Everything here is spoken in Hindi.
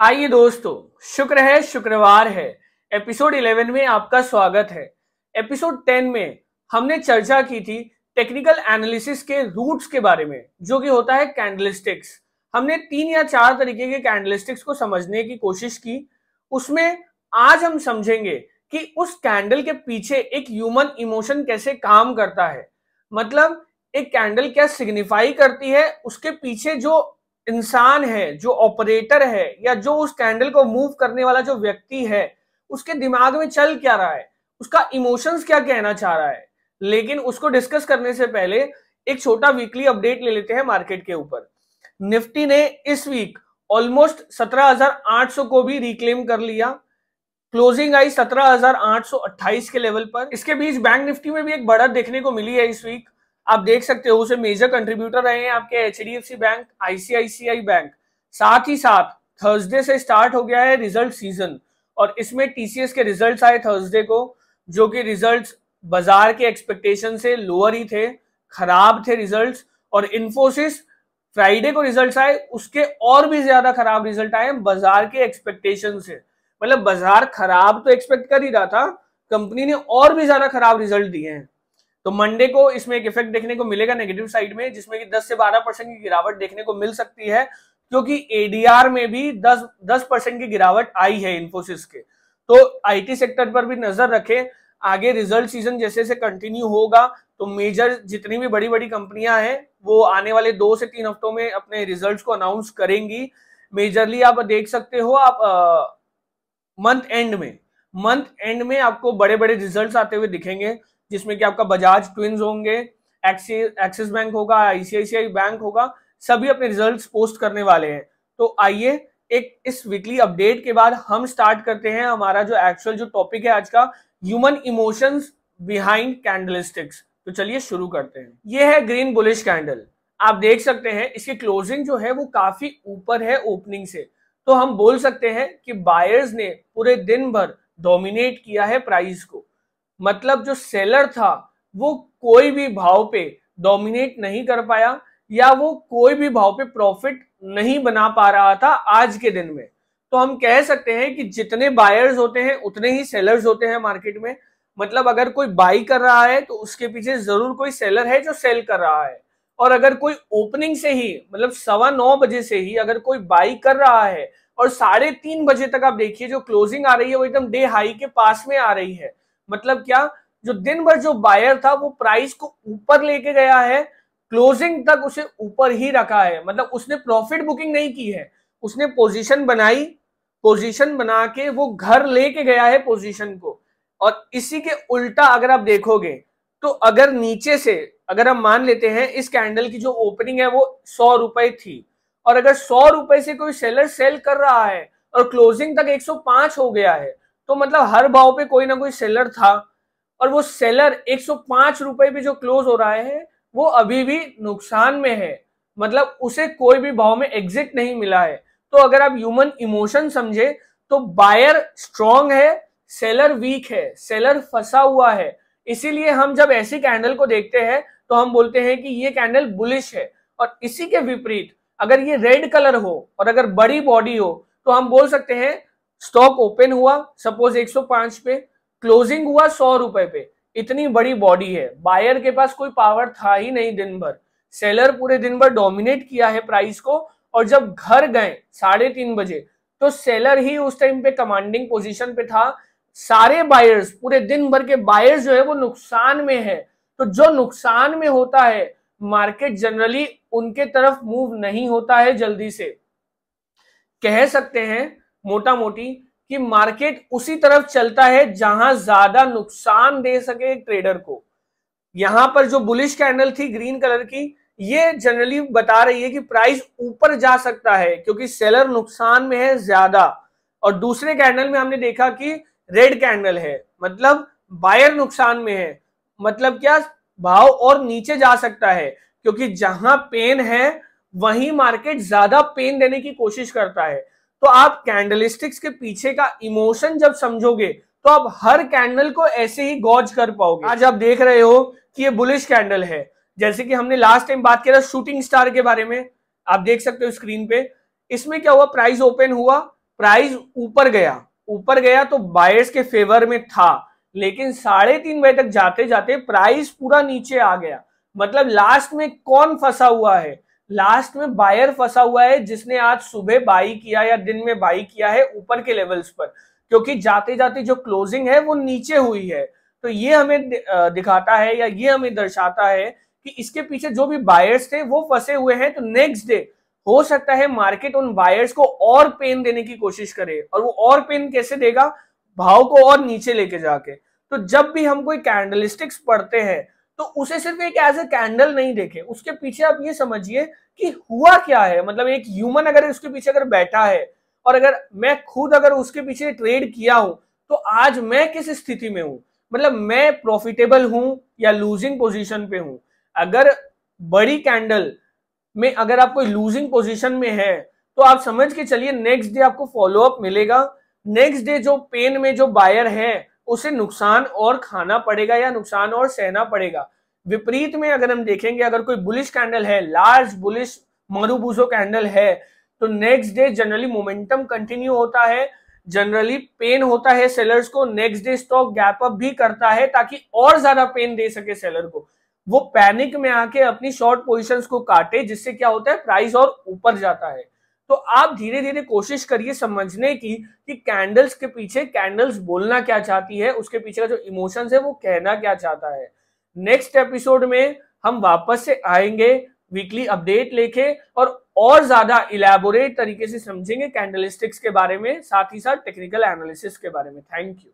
आइए दोस्तों, शुक्र है शुक्रवार है। एपिसोड 11 में आपका स्वागत है। एपिसोड 10 में हमने चर्चा की थी टेक्निकल एनालिसिस के रूट्स के बारे में, जो कि होता है कैंडलस्टिक्स। हमने 3 या 4 तरीके के कैंडलस्टिक्स को समझने की कोशिश की। उसमें आज हम समझेंगे कि उस कैंडल के पीछे एक ह्यूमन इमोशन कैसे काम करता है। मतलब एक कैंडल क्या सिग्निफाई करती है, उसके पीछे जो इंसान है, जो ऑपरेटर है, या जो उस कैंडल को मूव करने वाला जो व्यक्ति है, उसके दिमाग में चल क्या रहा है, उसका इमोशंस क्या कहना चाह रहा है। लेकिन उसको डिस्कस करने से पहले एक छोटा वीकली अपडेट ले लेते हैं मार्केट के ऊपर। निफ्टी ने इस वीक ऑलमोस्ट 17,800 को भी रिक्लेम कर लिया। क्लोजिंग आई 17,828 के लेवल पर। इसके बीच बैंक निफ्टी में भी एक बढ़त देखने को मिली है इस वीक। आप देख सकते हो उसे मेजर कंट्रीब्यूटर रहे हैं आपके एचडीएफसी बैंक, आईसीआईसीआई बैंक। साथ ही साथ थर्सडे से स्टार्ट हो गया है रिजल्ट सीजन, और इसमें टीसीएस के रिजल्ट्स आए थर्सडे को, जो कि रिजल्ट्स बाजार के एक्सपेक्टेशन से लोअर ही थे, खराब थे रिजल्ट्स। और इन्फोसिस फ्राइडे को रिजल्ट्स आए, उसके और भी ज्यादा खराब रिजल्ट आए बाजार के एक्सपेक्टेशन से। मतलब बाजार खराब तो एक्सपेक्ट कर ही रहा था, कंपनी ने और भी ज्यादा खराब रिजल्ट दिए हैं। तो मंडे को इसमें एक इफेक्ट देखने को मिलेगा नेगेटिव साइड में, जिसमें कि 10 से 12% की गिरावट देखने को मिल सकती है, क्योंकि एडीआर में भी 10% की गिरावट आई है इन्फोसिस के। तो आईटी सेक्टर पर भी नजर रखें। आगे रिजल्ट सीजन जैसे से कंटिन्यू होगा तो मेजर जितनी भी बड़ी बड़ी कंपनियां हैं वो आने वाले 2 से 3 हफ्तों में अपने रिजल्ट्स को अनाउंस करेंगी। मेजरली आप देख सकते हो, आप मंथ एंड में आपको बड़े बड़े रिजल्ट्स आते हुए दिखेंगे, जिसमें कि आपका बजाज ट्विंस होंगे, एक्सिस बैंक होगा, आईसीआईसीआई बैंक होगा, सभी अपने रिजल्ट्स पोस्ट करने वाले हैं। तो आइए एक इस वीकली अपडेट के बाद हम स्टार्ट करते हैं हमारा जो एक्चुअल जो टॉपिक है आज का, ह्यूमन इमोशंस बिहाइंड कैंडलस्टिक्स। तो चलिए शुरू करते हैं। ये है ग्रीन बुलिश कैंडल। आप देख सकते हैं इसकी क्लोजिंग जो है वो काफी ऊपर है ओपनिंग से। तो हम बोल सकते हैं कि बायर्स ने पूरे दिन भर डोमिनेट किया है प्राइस को। मतलब जो सेलर था वो कोई भी भाव पे डोमिनेट नहीं कर पाया, या वो कोई भी भाव पे प्रॉफिट नहीं बना पा रहा था आज के दिन में। तो हम कह सकते हैं कि जितने बायर्स होते हैं उतने ही सेलर्स होते हैं मार्केट में। मतलब अगर कोई बाई कर रहा है तो उसके पीछे जरूर कोई सेलर है जो सेल कर रहा है। और अगर कोई ओपनिंग से ही, मतलब 9:15 से ही अगर कोई बाई कर रहा है और 3:30 बजे तक आप देखिए जो क्लोजिंग आ रही है वो एकदम डे हाई के पास में आ रही है। मतलब क्या, जो दिन भर जो बायर था वो प्राइस को ऊपर लेके गया है, क्लोजिंग तक उसे ऊपर ही रखा है। मतलब उसने प्रॉफिट बुकिंग नहीं की है, उसने पोजीशन बनाई, पोजीशन बना के वो घर लेके गया है पोजीशन को। और इसी के उल्टा अगर आप देखोगे तो अगर नीचे से, अगर हम मान लेते हैं इस कैंडल की जो ओपनिंग है वो 100 रुपए थी, और अगर 100 रुपए से कोई सेलर सेल कर रहा है और क्लोजिंग तक 105 हो गया है, तो मतलब हर भाव पे कोई ना कोई सेलर था। और वो सेलर 105 रुपए पे जो क्लोज हो रहा है वो अभी भी नुकसान में है। मतलब उसे कोई भी भाव में एग्जिट नहीं मिला है। तो अगर आप ह्यूमन इमोशन समझे तो बायर स्ट्रॉन्ग है, सेलर वीक है, सेलर फंसा हुआ है। इसीलिए हम जब ऐसी कैंडल को देखते हैं तो हम बोलते हैं कि ये कैंडल बुलिश है। और इसी के विपरीत अगर ये रेड कलर हो और अगर बड़ी बॉडी हो तो हम बोल सकते हैं स्टॉक ओपन हुआ सपोज 105 पे, क्लोजिंग हुआ 100 रुपए पे, इतनी बड़ी बॉडी है, बायर के पास कोई पावर था ही नहीं दिन भर, सेलर पूरे दिन भर डोमिनेट किया है प्राइस को। और जब घर गए 3:30 बजे तो सेलर ही उस टाइम पे कमांडिंग पोजीशन पे था। सारे बायर्स, पूरे दिन भर के बायर्स जो है वो नुकसान में है। तो जो नुकसान में होता है मार्केट जनरली उनके तरफ मूव नहीं होता है जल्दी से। कह सकते हैं मोटा मोटी कि मार्केट उसी तरफ चलता है जहां ज्यादा नुकसान दे सके ट्रेडर को। यहां पर जो बुलिश कैंडल थी ग्रीन कलर की, ये जनरली बता रही है कि प्राइस ऊपर जा सकता है क्योंकि सेलर नुकसान में है ज्यादा। और दूसरे कैंडल में हमने देखा कि रेड कैंडल है, मतलब बायर नुकसान में है। मतलब क्या, भाव और नीचे जा सकता है, क्योंकि जहां पेन है वहीं मार्केट ज्यादा पेन देने की कोशिश करता है। तो आप कैंडलस्टिक्स के पीछे का इमोशन जब समझोगे तो आप हर कैंडल को ऐसे ही गॉज कर पाओगे। आज आप देख रहे हो कि ये बुलिश कैंडल है, जैसे कि हमने लास्ट टाइम बात किया था शूटिंग स्टार के बारे में, आप देख सकते हो स्क्रीन पे। इसमें क्या हुआ, प्राइस ओपन हुआ, प्राइस ऊपर गया तो बायर्स के फेवर में था, लेकिन 3:30 बजे तक जाते जाते प्राइस पूरा नीचे आ गया। मतलब लास्ट में कौन फंसा हुआ है? लास्ट में बायर फंसा हुआ है, जिसने आज सुबह बाई किया या दिन में बाई किया है ऊपर के लेवल्स पर, क्योंकि जाते जाते जो क्लोजिंग है वो नीचे हुई है। तो ये हमें दिखाता है या ये हमें दर्शाता है कि इसके पीछे जो भी बायर्स थे वो फंसे हुए हैं। तो नेक्स्ट डे हो सकता है मार्केट उन बायर्स को और पेन देने की कोशिश करे, और वो और पेन कैसे देगा? भाव को और नीचे लेके जाके। तो जब भी हम कोई कैंडलस्टिक्स पढ़ते हैं तो उसे सिर्फ एक एज ए कैंडल नहीं देखे, उसके पीछे आप ये समझिए कि हुआ क्या है। मतलब एक ह्यूमन अगर उसके पीछे अगर बैठा है, और अगर मैं खुद अगर उसके पीछे ट्रेड किया हूं, तो आज मैं किस स्थिति में हूं, मतलब मैं प्रॉफिटेबल हूं या लूजिंग पोजीशन पे हूं। अगर बड़ी कैंडल में अगर आप कोई लूजिंग पोजीशन में है तो आप समझ के चलिए नेक्स्ट डे आपको फॉलोअप मिलेगा। नेक्स्ट डे जो पेन में जो बायर है उसे नुकसान और खाना पड़ेगा या नुकसान और सहना पड़ेगा। विपरीत में अगर हम देखेंगे, अगर कोई बुलिश कैंडल है, लार्ज बुलिश मारूबुजो कैंडल है, तो next day generally momentum continue होता है, जनरली पेन होता है सेलर्स को। Next day stock gap up भी करता है ताकि और ज्यादा पेन दे सके सेलर को, वो पैनिक में आके अपनी शॉर्ट पोजीशंस को काटे, जिससे क्या होता है प्राइस और ऊपर जाता है। तो आप धीरे धीरे कोशिश करिए समझने की कि कैंडल्स के पीछे कैंडल्स बोलना क्या चाहती है, उसके पीछे का जो इमोशंस है वो कहना क्या चाहता है। नेक्स्ट एपिसोड में हम वापस से आएंगे वीकली अपडेट लेके, और ज्यादा इलैबोरेट तरीके से समझेंगे कैंडलस्टिक्स के बारे में, साथ ही साथ टेक्निकल एनालिसिस के बारे में। Thank you.